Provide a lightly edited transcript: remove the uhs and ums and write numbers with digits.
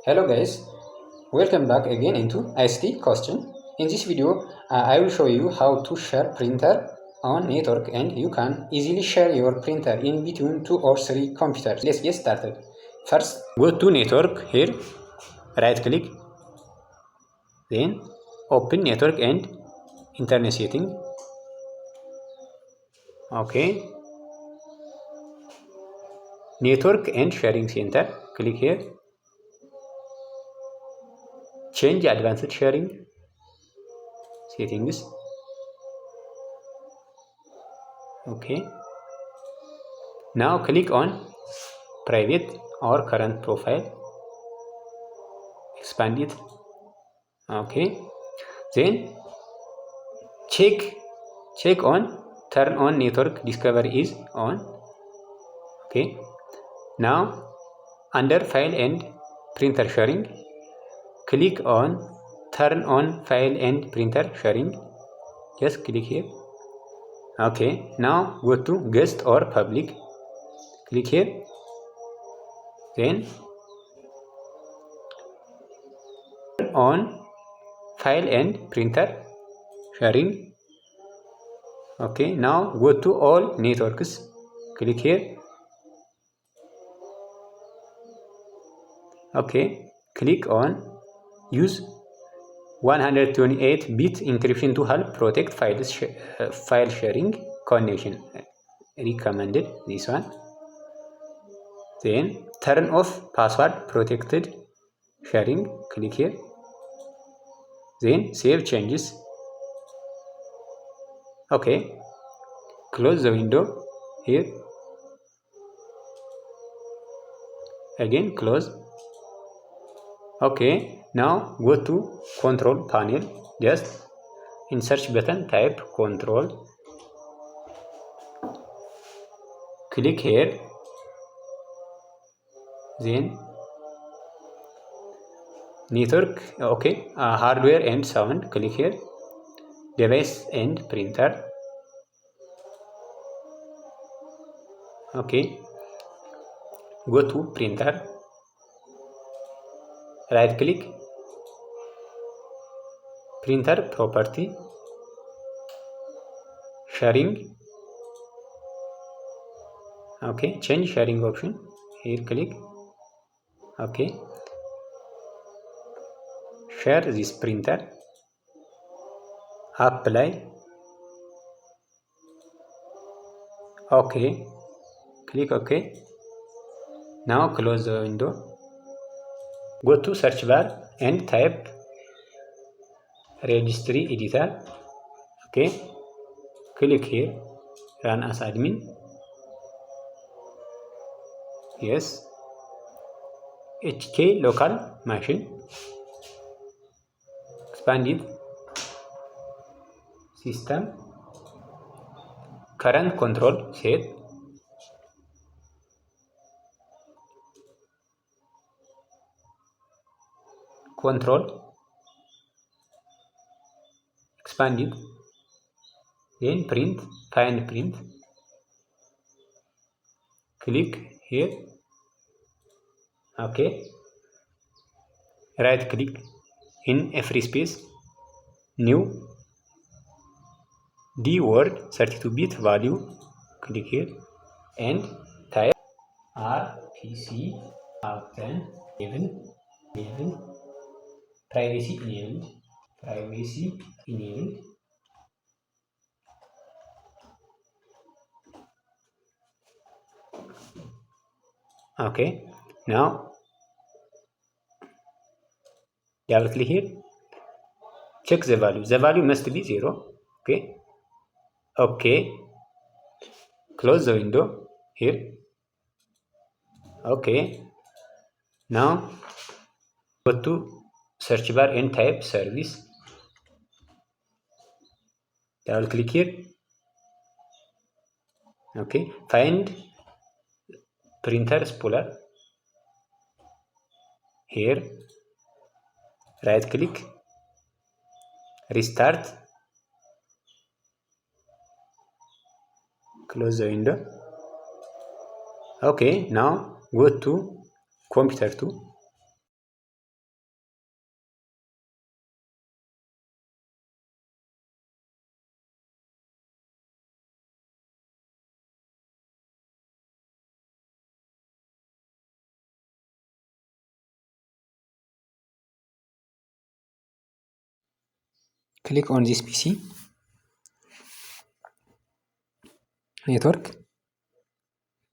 Hello guys, welcome back again into ICT question. In this video, I will show you how to share printer on network, and you can easily share your printer in between 2 or 3 computers. Let's get started. First, go to network here, right click, then open network and internet setting. Okay, network and sharing center, click here, change advanced sharing settings. Okay, now click on private or current profile, expand it. Okay, then check on turn on network discovery is on. Okay, now under file and printer sharing, click on turn on file and printer sharing. Just click here. Okay, now go to guest or public, click here, then turn on file and printer sharing. Okay, now go to all networks, click here. Okay, click on use 128-bit encryption to help protect file sharing connection. Recommended this one. Then turn off password protected sharing, click here. Then save changes. Okay, close the window here, again close. Okay, now go to control panel, just in search button type control, click here, then network. Okay, hardware and sound, click here, device and printer. Okay, go to printer, right click, printer property, sharing. Okay, change sharing option, here click. Okay, share this printer, apply. Okay, click OK. Now close the window, go to search bar and type registry editor. Okay, click here, run as admin. Yes, HK local machine, expand it, system, current control set, control, expand it, then print, find print, click here. Okay, right click in a free space, new D word 32-bit value, click here and type RPC Upton 11 privacy enabled. Okay, now double click here, check the value must be 0. Okay, close the window here. Okay, now go to search bar and type service, double click here. Okay, find printer spooler, here right click, restart, close the window. Okay, now go to computer 2, click on this PC network.